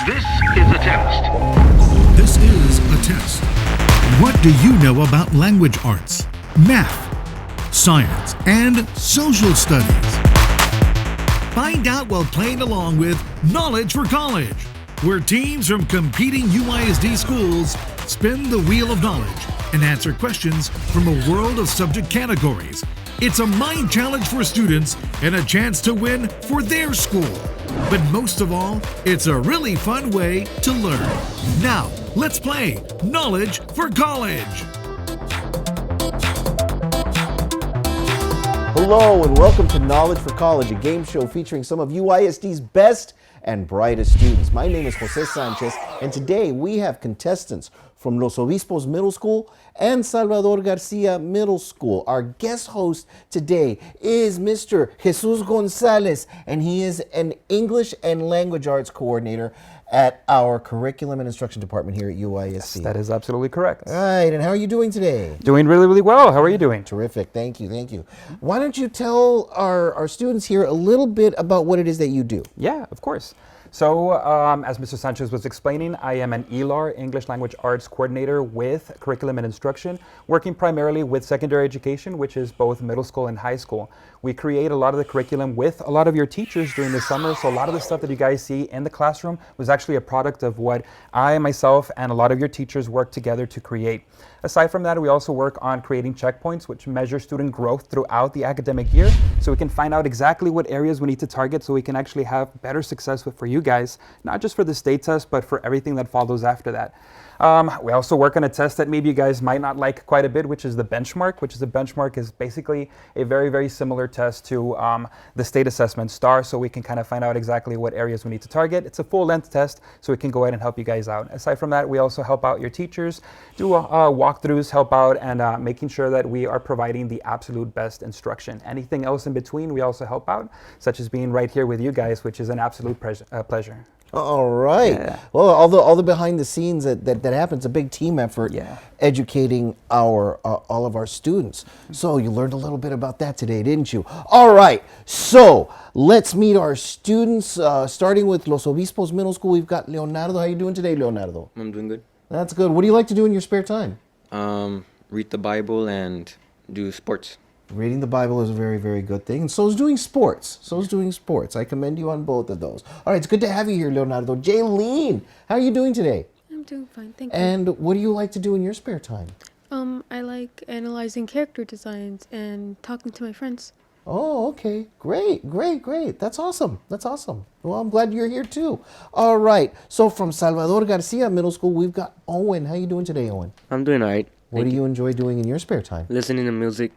This is a test. This is a test. What do you know about language arts, math, science, and social studies? Find out while playing along with Knowledge for College, where teams from competing UISD schools spin the wheel of knowledge and answer questions from a world of subject categories. It's a mind challenge for students and a chance to win for their school. But most of all, it's a really fun way to learn. Now, let's play Knowledge for College. Hello and welcome to Knowledge for College, a game show featuring some of UISD's best and brightest students. My name is Jose Sanchez, and today we have contestants from Los Obispos Middle School and Salvador Garcia Middle School. Our guest host today is Mr. Jesus Gonzalez, and he is an English and Language Arts Coordinator at our Curriculum and Instruction Department here at UISD. Yes, that is absolutely correct. All right, and how are you doing today? Doing really, really well. How are you doing? Terrific, thank you, thank you. Why don't you tell our students here a little bit about what it is that you do? Yeah, of course. So, as Mr. Sanchez was explaining, I am an ELAR, English Language Arts Coordinator with Curriculum and Instruction, working primarily with secondary education, which is both middle school and high school. We create a lot of the curriculum with a lot of your teachers during the summer, so a lot of the stuff that you guys see in the classroom was actually a product of what I, myself, and a lot of your teachers worked together to create. Aside from that, we also work on creating checkpoints, which measure student growth throughout the academic year, so we can find out exactly what areas we need to target so we can actually have better success for you guys, not just for the state test, but for everything that follows after that. We also work on a test that maybe you guys might not like quite a bit, which is the benchmark, is basically a very, very similar test to the state assessment STAR, so we can kind of find out exactly what areas we need to target. It's a full-length test, so we can go ahead and help you guys out. Aside from that, we also help out your teachers, do walkthroughs, help out, and making sure that we are providing the absolute best instruction. Anything else in between, we also help out, such as being right here with you guys, which is an absolute pleasure. All right. Yeah. Well, all the behind the scenes that happens, a big team effort, educating all of our students. So you learned a little bit about that today, didn't you? All right. So let's meet our students, starting with Los Obispos Middle School. We've got Leonardo. How are you doing today, Leonardo? I'm doing good. That's good. What do you like to do in your spare time? Read the Bible and do sports. Reading the Bible is a very, very good thing. And so is doing sports. I commend you on both of those. All right, it's good to have you here, Leonardo. Jaylene, how are you doing today? I'm doing fine, thank you. And what do you like to do in your spare time? I like analyzing character designs and talking to my friends. Oh, okay. Great. That's awesome. Well, I'm glad you're here too. All right. So from Salvador Garcia Middle School, we've got Owen. How are you doing today, Owen? I'm doing all right. What do you enjoy doing in your spare time? Listening to music.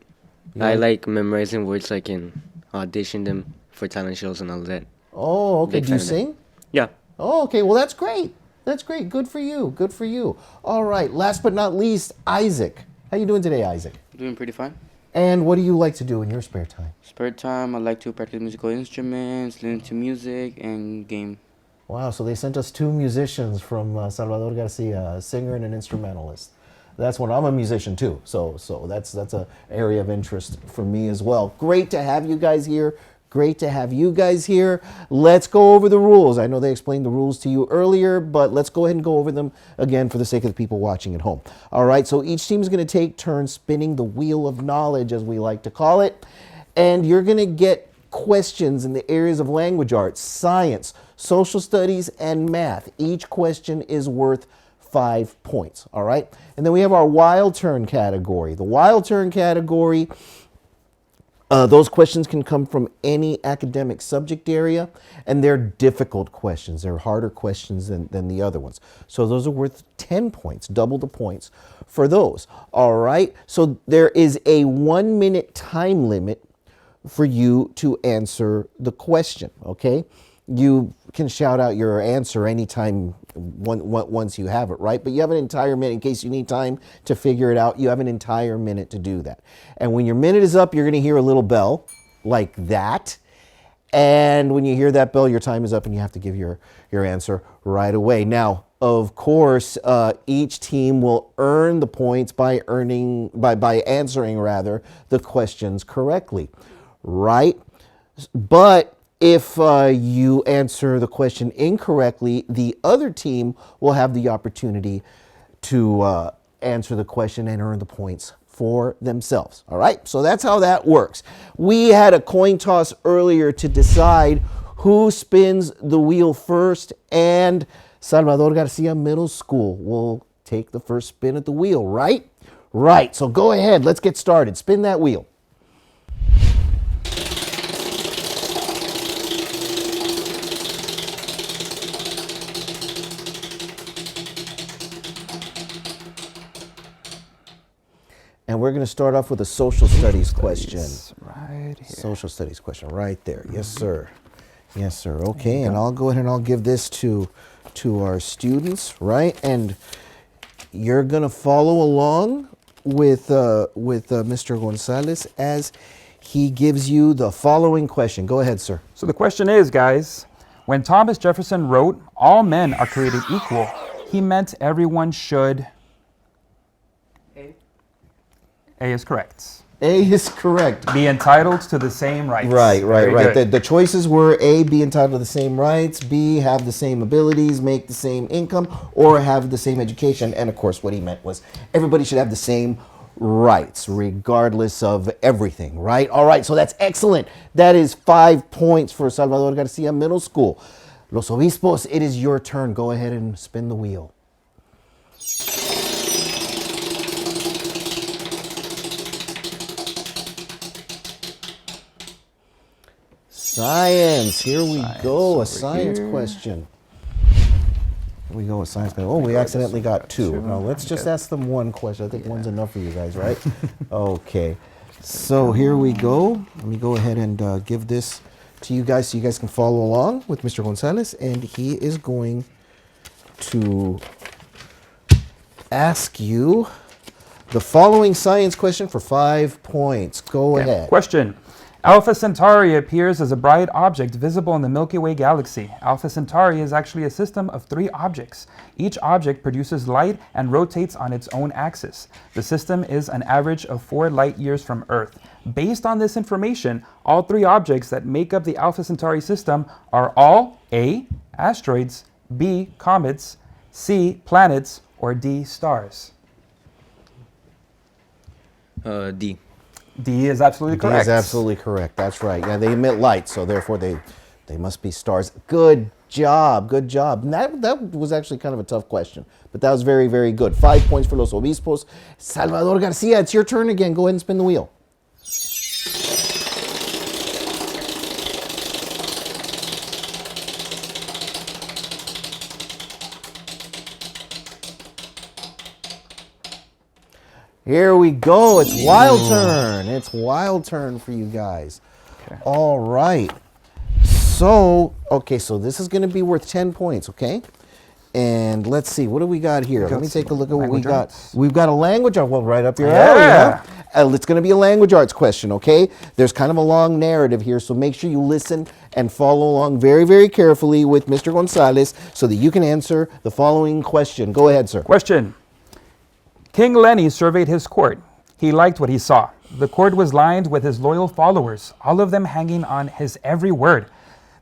Yeah. I like memorizing words so I can audition them for talent shows and all that. Oh, okay. Do you sing? Yeah. Oh, okay. Well, that's great. Good for you. All right. Last but not least, Isaac. How you doing today, Isaac? Doing pretty fine. And what do you like to do in your spare time? Spare time, I like to practice musical instruments, listen to music, and game. Wow, so they sent us two musicians from Salvador Garcia, a singer and an instrumentalist. That's when I'm a musician too, so that's a area of interest for me as well. Great to have you guys here. Let's go over the rules. I know they explained the rules to you earlier, but let's go ahead and go over them again for the sake of the people watching at home. All right, so each team is going to take turns spinning the wheel of knowledge, as we like to call it, and you're going to get questions in the areas of language arts, science, social studies, and math. Each question is worth 5 points, all right? And then we have our wild turn category. The wild turn category, those questions can come from any academic subject area, and they're difficult questions. They're harder questions than the other ones. So those are worth 10 points, double the points for those, all right? So there is a 1 minute time limit for you to answer the question, okay? You can shout out your answer anytime once you have it, right? But you have an entire minute in case you need time to figure it out. You have an entire minute to do that. And when your minute is up, you're going to hear a little bell like that. And when you hear that bell, your time is up and you have to give your answer right away. Now, of course, each team will earn the points by answering the questions correctly, right? But If you answer the question incorrectly, the other team will have the opportunity to answer the question and earn the points for themselves. All right, so that's how that works. We had a coin toss earlier to decide who spins the wheel first, and Salvador Garcia Middle School will take the first spin at the wheel, right? Right, so go ahead, let's get started. Spin that wheel. And we're going to start off with a social studies question. Right here. Social studies question right there. Yes, sir. Yes, sir. Okay, and I'll go ahead and I'll give this to our students, right? And you're going to follow along with Mr. Gonzalez as he gives you the following question. Go ahead, sir. So the question is, guys, when Thomas Jefferson wrote, "All men are created equal," he meant everyone should... A is correct. A is correct. Be entitled to the same rights. Right. Very good. The choices were A, be entitled to the same rights, B, have the same abilities, make the same income, or have the same education. And of course, what he meant was everybody should have the same rights, regardless of everything, right? All right, so that's excellent. That is 5 points for Salvador Garcia Middle School. Los Obispos, it is your turn. Go ahead and spin the wheel. Science, here we go, a science question. Here we go, a science question. Oh, we accidentally got two. Now let's just ask them one question. I think one's enough for you guys, right? Okay, so here we go. Let me go ahead and give this to you guys so you guys can follow along with Mr. Gonzalez, and he is going to ask you the following science question for 5 points. Go ahead. Question. Alpha Centauri appears as a bright object visible in the Milky Way galaxy. Alpha Centauri is actually a system of 3 objects. Each object produces light and rotates on its own axis. The system is an average of 4 light years from Earth. Based on this information, all 3 objects that make up the Alpha Centauri system are all A, asteroids, B, comets, C, planets, or D, stars. D. D is absolutely correct. D is absolutely correct. That's right. Yeah, they emit light, so therefore they must be stars. Good job. Good job. And that was actually kind of a tough question, but that was very, very good. 5 points for Los Obispos. Salvador Garcia, it's your turn again. Go ahead and spin the wheel. Here we go. It's wild turn. It's wild turn for you guys. Okay. All right. So this is going to be worth 10 points, okay? And let's see. What do we got here? Let me take a look at what we got. We've got a language art. Well, right up your alley. Huh? It's going to be a language arts question, okay? There's kind of a long narrative here, so make sure you listen and follow along very, very carefully with Mr. Gonzalez so that you can answer the following question. Go ahead, sir. Question. King Lenny surveyed his court. He liked what he saw. The court was lined with his loyal followers, all of them hanging on his every word.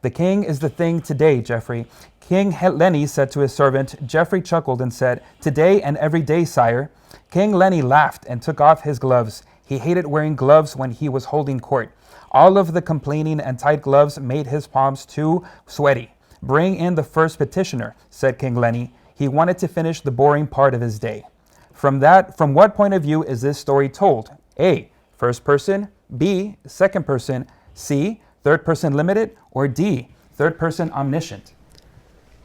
The king is the thing today, Geoffrey. King Lenny said to his servant. Geoffrey chuckled and said, "Today and every day, sire." King Lenny laughed and took off his gloves. He hated wearing gloves when he was holding court. All of the complaining and tight gloves made his palms too sweaty. "Bring in the first petitioner," said King Lenny. He wanted to finish the boring part of his day. From what point of view is this story told? A, first person, B, second person, C, third person limited, or D, third person omniscient?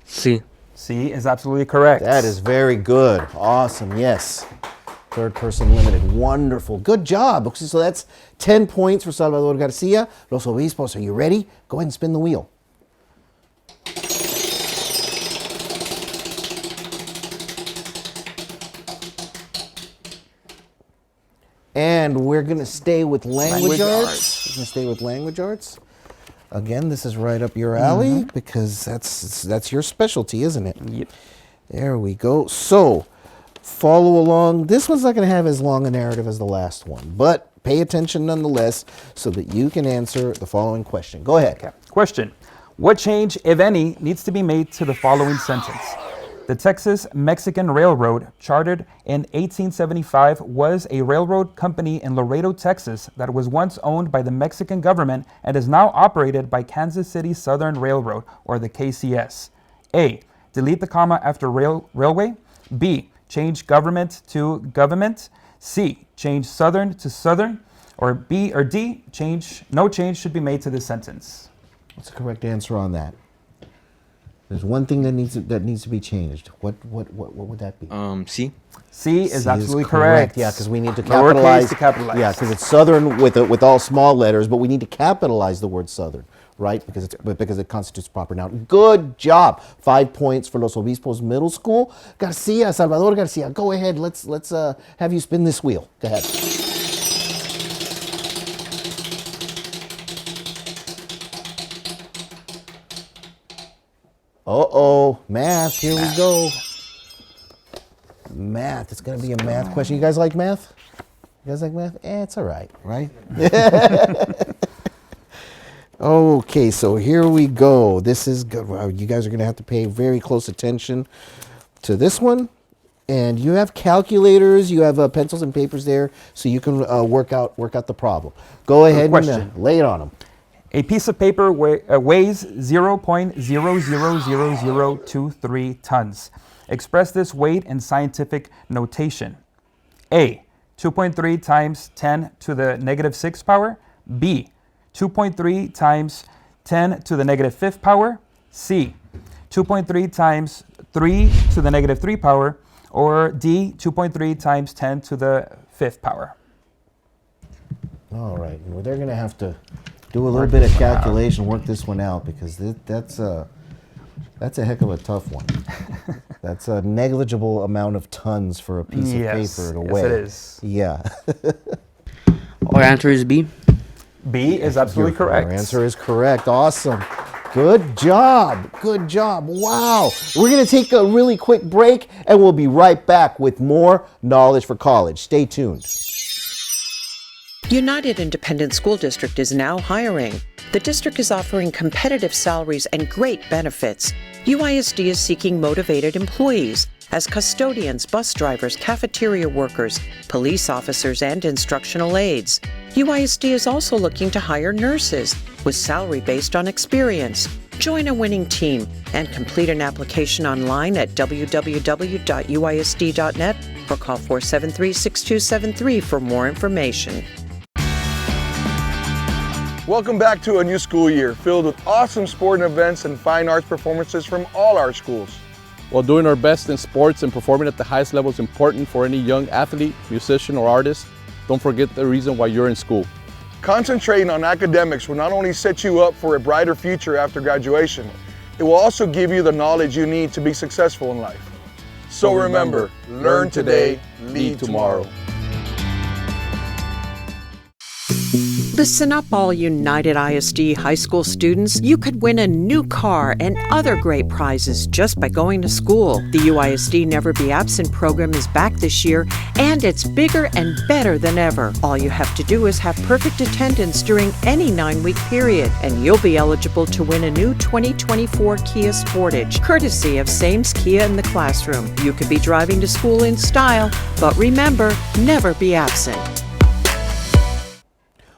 C. C is absolutely correct. That is very good. Awesome. Yes. Third person limited. Wonderful. Good job. So that's 10 points for Salvador Garcia. Los Obispos, are you ready? Go ahead and spin the wheel. And we're going to stay with language arts. We're going to stay with language arts. Again, this is right up your alley because that's your specialty, isn't it? Yep. There we go. So, follow along. This one's not going to have as long a narrative as the last one, but pay attention nonetheless so that you can answer the following question. Go ahead. Okay. Question. What change, if any, needs to be made to the following sentence? The Texas-Mexican Railroad, chartered in 1875, was a railroad company in Laredo, Texas, that was once owned by the Mexican government and is now operated by Kansas City Southern Railroad, or the KCS. A. Delete the comma after railway. B. Change government to government. C. Change Southern to Southern. Or B or D. No change should be made to this sentence. What's the correct answer on that? There's one thing that needs to be changed. What would that be? C. C is C absolutely correct. Yeah, because we need to Lowercase capitalize. to capitalize. Yeah, because it's Southern with all small letters, but we need to capitalize the word Southern, right? Because it constitutes proper noun. Good job. 5 points for Los Obispos Middle School. Garcia, Salvador Garcia, go ahead. Let's have you spin this wheel. Go ahead. Uh-oh, math, here we go. Math, it's gonna be a math question. You guys like math? You guys like math? It's all right, right? Okay, so here we go. This is good. Wow, you guys are gonna have to pay very close attention to this one. And you have calculators, you have pencils and papers there, so you can work out the problem. Go ahead and lay it on them. A piece of paper weighs 0.000023 tons. Express this weight in scientific notation. A. 2.3 times 10 to the negative 6th power. B. 2.3 times 10 to the negative 5th power. C. 2.3 times 3 to the negative 3 power. Or D. 2.3 times 10 to the 5th power. All right, well, they're going to have to do a little bit of calculation, work this one out, because that's a heck of a tough one. That's a negligible amount of tons for a piece of paper to weigh. Yes, it is. Yeah. Our answer is B. B is absolutely correct. Our answer is correct. Awesome. Good job. Good job. Wow. We're going to take a really quick break, and we'll be right back with more Knowledge for College. Stay tuned. United Independent School District is now hiring. The district is offering competitive salaries and great benefits. UISD is seeking motivated employees as custodians, bus drivers, cafeteria workers, police officers, and instructional aides. UISD is also looking to hire nurses with salary based on experience. Join a winning team and complete an application online at www.uisd.net or call 473-6273 for more information. Welcome back to a new school year filled with awesome sporting events and fine arts performances from all our schools. While doing our best in sports and performing at the highest level is important for any young athlete, musician, or artist, don't forget the reason why you're in school. Concentrating on academics will not only set you up for a brighter future after graduation, it will also give you the knowledge you need to be successful in life. So remember, learn today, lead tomorrow. Listen up, all United ISD high school students. You could win a new car and other great prizes just by going to school. The UISD Never Be Absent program is back this year, and it's bigger and better than ever. All you have to do is have perfect attendance during any 9-week period, and you'll be eligible to win a new 2024 Kia Sportage, courtesy of Sames Kia in the Classroom. You could be driving to school in style, but remember, never be absent.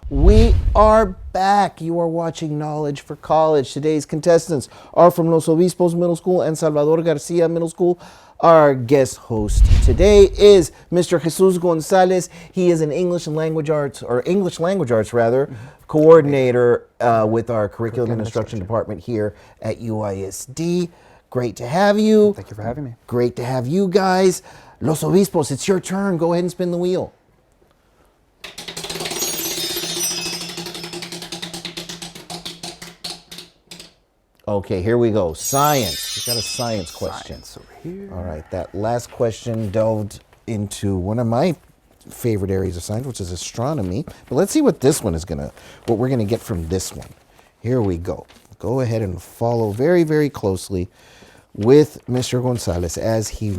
We are back. You are watching Knowledge for College. Today's contestants are from Los Obispos Middle School and Salvador Garcia Middle School. Our guest host today is Mr. Jesus Gonzalez. He is an English language arts coordinator with our Curriculum and Instruction Department here at UISD. Great to have you. Thank you for having me. Great to have you guys. Los Obispos, it's your turn. Go ahead and spin the wheel. Okay, here we go. Science. We've got a science question. Science over here. All right, that last question delved into one of my favorite areas of science, which is astronomy. But let's see what this one is what we're gonna get from this one. Here we go. Go ahead and follow very, very closely with Mr. Gonzalez as he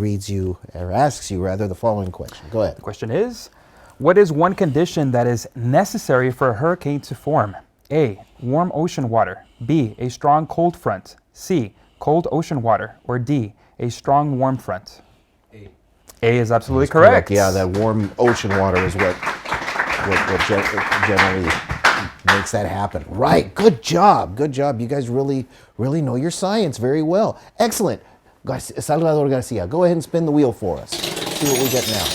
asks you the following question. Go ahead. The question is, What is one condition that is necessary for a hurricane to form? A. Warm ocean water. B. A strong cold front. C. Cold ocean water. Or D. A strong warm front. A is absolutely correct. Yeah, that warm ocean water is what generally makes that happen. Right. Good job. Good job. You guys really know your science very well. Excellent. Salvador Garcia, go ahead and spin the wheel for us. See what we get now.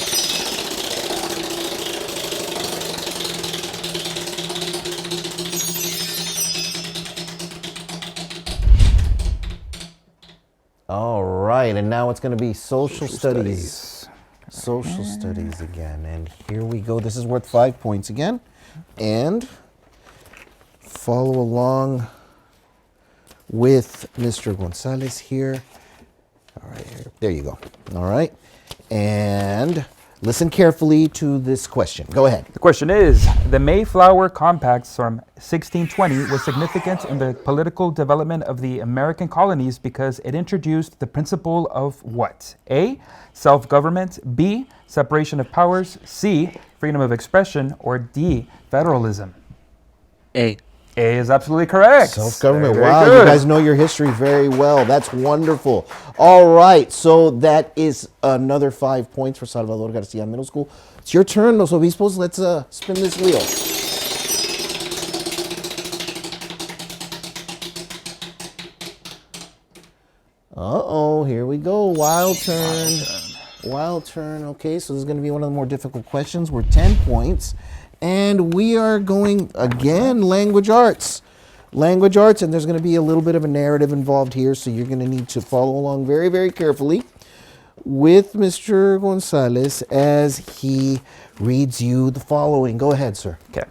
All right, and now it's going to be social studies. Social studies again, and here we go. This is worth 5 points again, and follow along with Mr. Gonzalez here. All right, here. There you go. All right, and listen carefully to this question. Go ahead. The question is, the Mayflower Compact from 1620 was significant in the political development of the American colonies because it introduced the principle of what? A, self-government. B, separation of powers. C, freedom of expression. Or D, federalism. A. A is absolutely correct. Self-government. Very Wow, good. you guys know your history very well. That's wonderful. All right, so that is another 5 points for Salvador Garcia Middle School. It's your turn, Los Obispos. Let's spin this wheel. Uh-oh, here we go. Wild turn. Wild turn. Okay, so this is going to be one of the more difficult questions. We're 10 points. And we are going, again, language arts. Language arts, and there's going to be a little bit of a narrative involved here, so you're going to need to follow along very, very carefully with Mr. Gonzalez as he reads you the following. Go ahead, sir. Okay.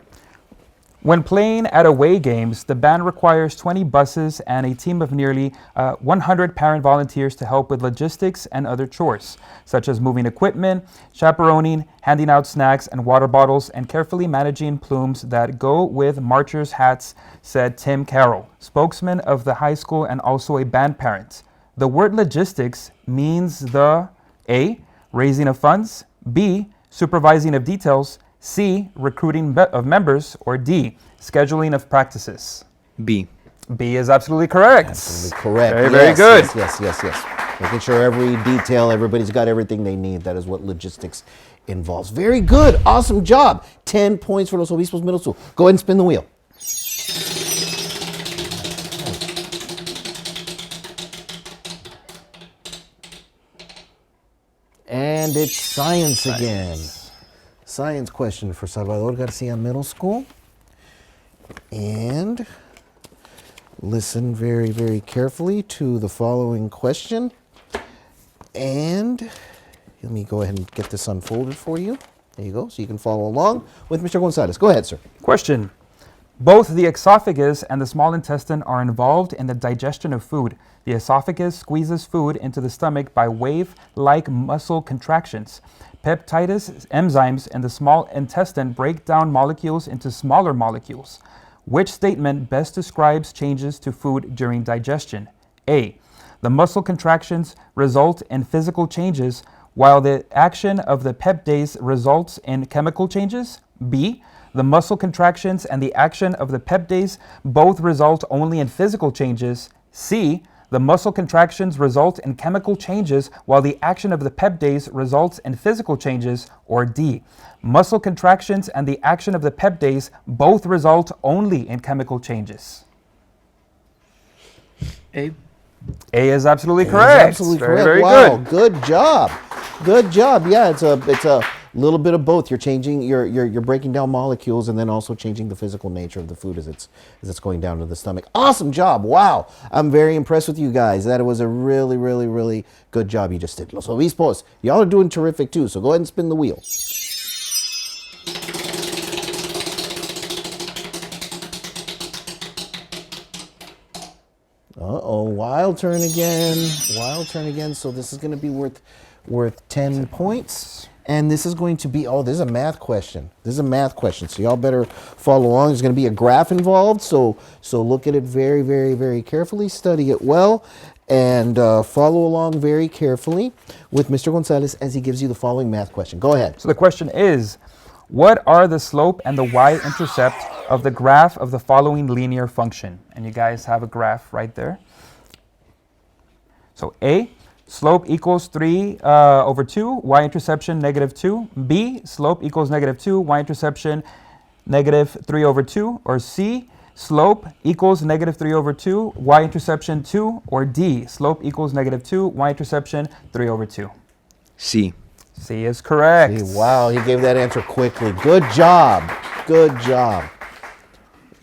When playing at away games, the band requires 20 buses and a team of nearly 100 parent volunteers to help with logistics and other chores, such as moving equipment, chaperoning, handing out snacks and water bottles, and carefully managing plumes that go with marchers' hats, said Tim Carroll, spokesman of the high school and also a band parent. The word logistics means the A, raising of funds, B, supervising of details, C, recruiting of members, or D, scheduling of practices. B. B is absolutely correct. Absolutely correct. Very, very Yes, good. Yes. Making sure every detail, everybody's got everything they need. That is what logistics involves. Very good. Awesome job. 10 points for Los Obispos Middle School. Go ahead and spin the wheel. And it's science again. Science question for Salvador Garcia Middle School. And listen very, very carefully to the following question. And let me go ahead and get this unfolded for you. There you go, so you can follow along with Mr. Gonzalez. Go ahead, sir. Question. Both the esophagus and the small intestine are involved in the digestion of food. The esophagus squeezes food into the stomach by wave-like muscle contractions. Peptides enzymes in the small intestine break down molecules into smaller molecules. Which statement best describes changes to food during digestion? A. The muscle contractions result in physical changes, while the action of the peptides results in chemical changes. B. The muscle contractions and the action of the peptides both result only in physical changes. C. The muscle contractions result in chemical changes while the action of the peptides results in physical changes. Or D. Muscle contractions and the action of the peptides both result only in chemical changes. A. A is absolutely correct. Absolutely very, correct. very Wow, good. good job. Good job. Yeah, it's a little bit of both. You're changing, you're breaking down molecules and then also changing the physical nature of the food as it's going down to the stomach. Awesome job. Wow. I'm very impressed with you guys. That was a really, really, really good job you just did. Los Obispos, y'all are doing terrific too. So go ahead and spin the wheel. Uh-oh, wild turn again. Wild turn again. So this is going to be worth 10 points. And this is going to be, oh, this is a math question. This is a math question. So y'all better follow along. There's going to be a graph involved. So look at it very, very, very carefully. Study it well. And follow along very carefully with Mr. Gonzalez as he gives you the following math question. Go ahead. So the question is, What are the slope and the y-intercept of the graph of the following linear function? And you guys have a graph right there. So A, slope equals 3 over 2, y-interception -2. B, slope equals -2, y-interception -3 over 2. Or C, slope equals -3 over 2, y-interception 2. Or D, slope equals -2, y-interception 3 over 2. C. C is correct. See, wow, he gave that answer quickly. Good job. Good job.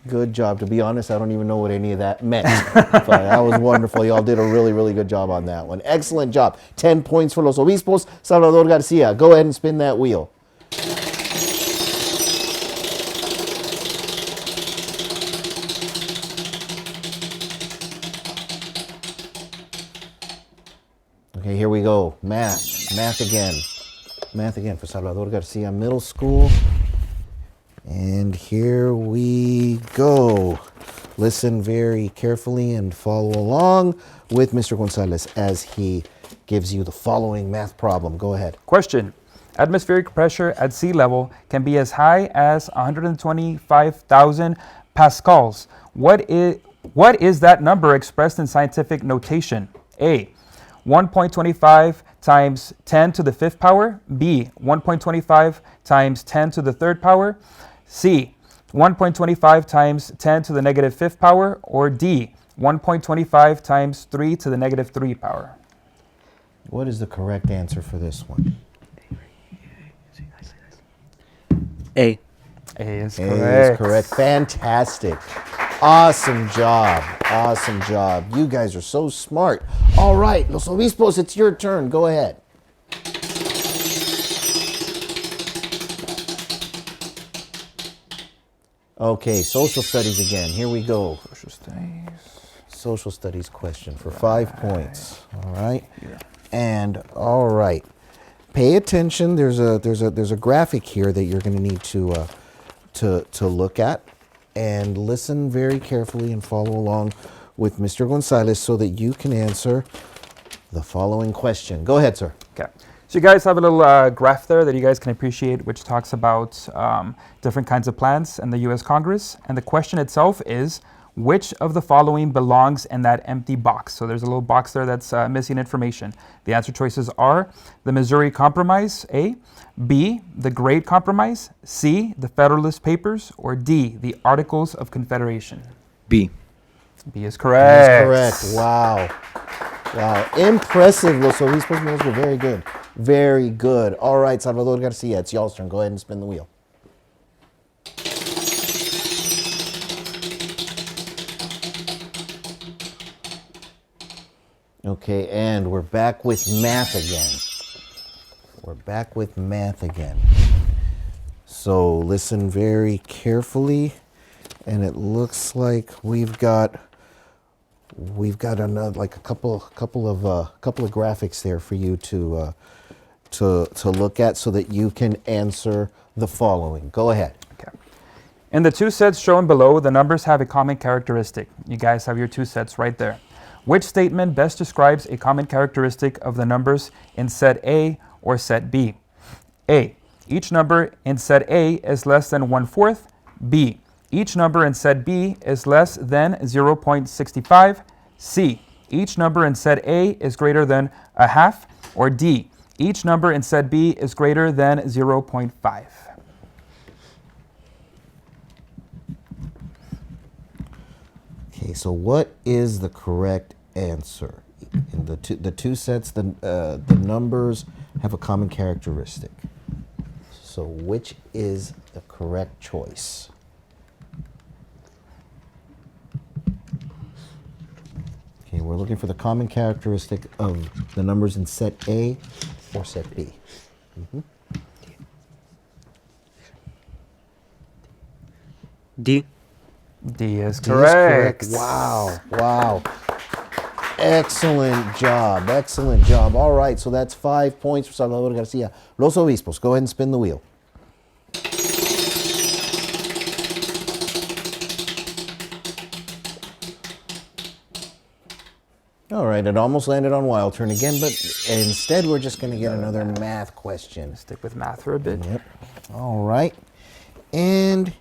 Good job. To be honest, I don't even know what any of that meant. But that was wonderful. Y'all did a really, really good job on that one. Excellent job. 10 points for Los Obispos. Salvador Garcia, go ahead and spin that wheel. Okay, here we go. Math. Math again. Math again for Salvador Garcia Middle School. And here we go. Listen very carefully and follow along with Mr. Gonzalez as he gives you the following math problem. Go ahead. Question. Atmospheric pressure at sea level can be as high as 125,000 pascals. What is that number expressed in scientific notation? A, 1.25 times 10 to the 5th power. B, 1.25 times 10 to the 3rd power. C, 1.25 times 10 to the -5th power. Or D, 1.25 times 3 to the -3 power. What is the correct answer for this one? A. A is A correct. is correct. Fantastic. Awesome job. Awesome job. You guys are so smart. All right, Los Obispos, it's your turn. Go ahead. Okay, social studies again. Here we go. Social studies. Social studies question for 5 points. All right. And all right. Pay attention. There's a graphic here that you're going to need to look at, and listen very carefully and follow along with Mr. Gonzalez so that you can answer the following question. Go ahead, sir. Okay. So you guys have a little graph there that you guys can appreciate, which talks about different kinds of plants in the U.S. Congress. And the question itself is, which of the following belongs in that empty box? So there's a little box there that's missing information. The answer choices are the Missouri Compromise, A, B, the Great Compromise, C, the Federalist Papers, or D, the Articles of Confederation. B. B is correct. That's correct. Wow. Wow. Impressive, Los Obispos Middle School. Very good. Very good. All right, Salvador Garcia, it's y'all's turn. Go ahead and spin the wheel. Okay, and we're back with math again. We're back with math again. So listen very carefully, and it looks like we've got another, like a couple of graphics there for you to look at so that you can answer the following. Go ahead. Okay. In the two sets shown below, the numbers have a common characteristic. You guys have your two sets right there. Which statement best describes a common characteristic of the numbers in set A or set B? A, each number in set A is less than 1/4. B, each number in set B is less than 0.65. C, each number in set A is greater than 1/2. Or D, each number in set B is greater than 0.5. Okay, so what is the correct answer? In the two sets, the numbers have a common characteristic. So which is the correct choice? Okay, we're looking for the common characteristic of the numbers in set A or set B. D. D is D is correct. correct. Wow, wow. Excellent job, excellent job. All right, so that's 5 points for Salvador Garcia. Los Obispos, go ahead and spin the wheel. All right, it almost landed on Wild Turn again, but instead we're just going to get another math question. Stick with math for a bit. Yep. All right. And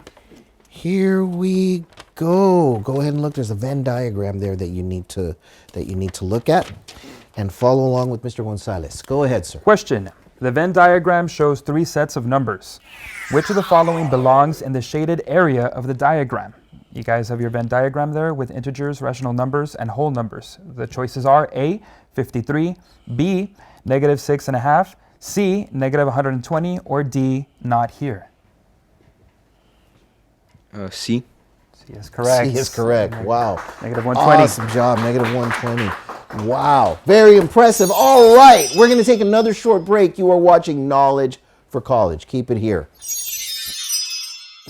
here we go. Go ahead and look. There's a Venn diagram there that you need to look at and follow along with Mr. Gonzalez. Go ahead, sir. Question. The Venn diagram shows 3 sets of numbers. Which of the following belongs in the shaded area of the diagram? You guys have your Venn diagram there with integers, rational numbers, and whole numbers. The choices are A, 53, B, -6.5, C, -120, or D, not here. C. C is correct. C is correct. Wow. -120. Awesome job. -120. Wow. Very impressive. All right. We're going to take another short break. You are watching Knowledge for College. Keep it here.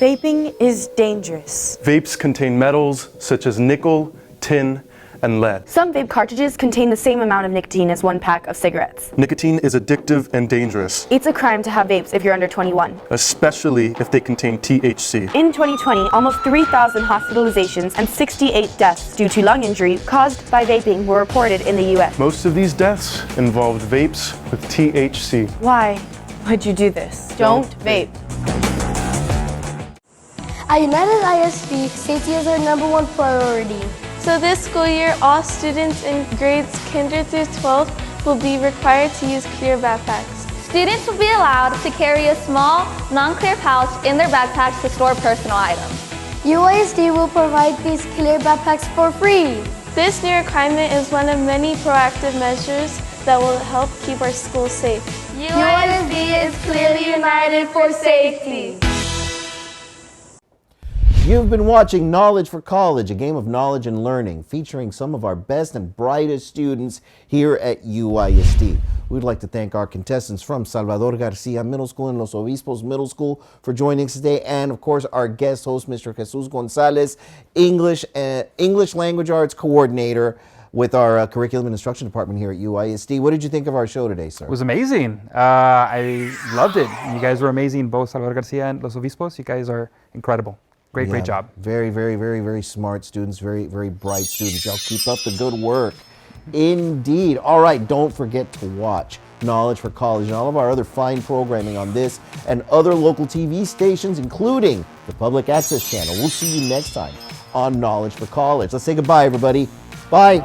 Vaping is dangerous. Vapes contain metals such as nickel, tin, and lead. Some vape cartridges contain the same amount of nicotine as 1 pack of cigarettes. Nicotine is addictive and dangerous, It's a crime to have vapes if you're under 21. especially if they contain THC. In 2020, almost 3,000 hospitalizations and 68 deaths due to lung injury caused by vaping were reported in the U.S. Most of these deaths involved vapes with THC. Why would you do this? Don't vape. At United ISD, safety is our #1 priority. So this school year, all students in grades kinder through 12 will be required to use clear backpacks. Students will be allowed to carry a small, non-clear pouch in their backpacks to store personal items. UISD will provide these clear backpacks for free. This new requirement is one of many proactive measures that will help keep our schools safe. UISD is clearly united for safety. You've been watching Knowledge for College, a game of knowledge and learning, featuring some of our best and brightest students here at UISD. We'd like to thank our contestants from Salvador Garcia Middle School and Los Obispos Middle School for joining us today, and of course our guest host, Mr. Jesus Gonzalez, English Language Arts Coordinator with our Curriculum and Instruction Department here at UISD. What did you think of our show today, sir? It was amazing. I loved it. You guys were amazing, both Salvador Garcia and Los Obispos. You guys are incredible. Great job. Very, very, very, very smart students, very, very bright students. Y'all keep up the good work. Indeed. All right, don't forget to watch Knowledge for College and all of our other fine programming on this and other local TV stations, including the Public Access Channel. We'll see you next time on Knowledge for College. Let's say goodbye, everybody. Bye.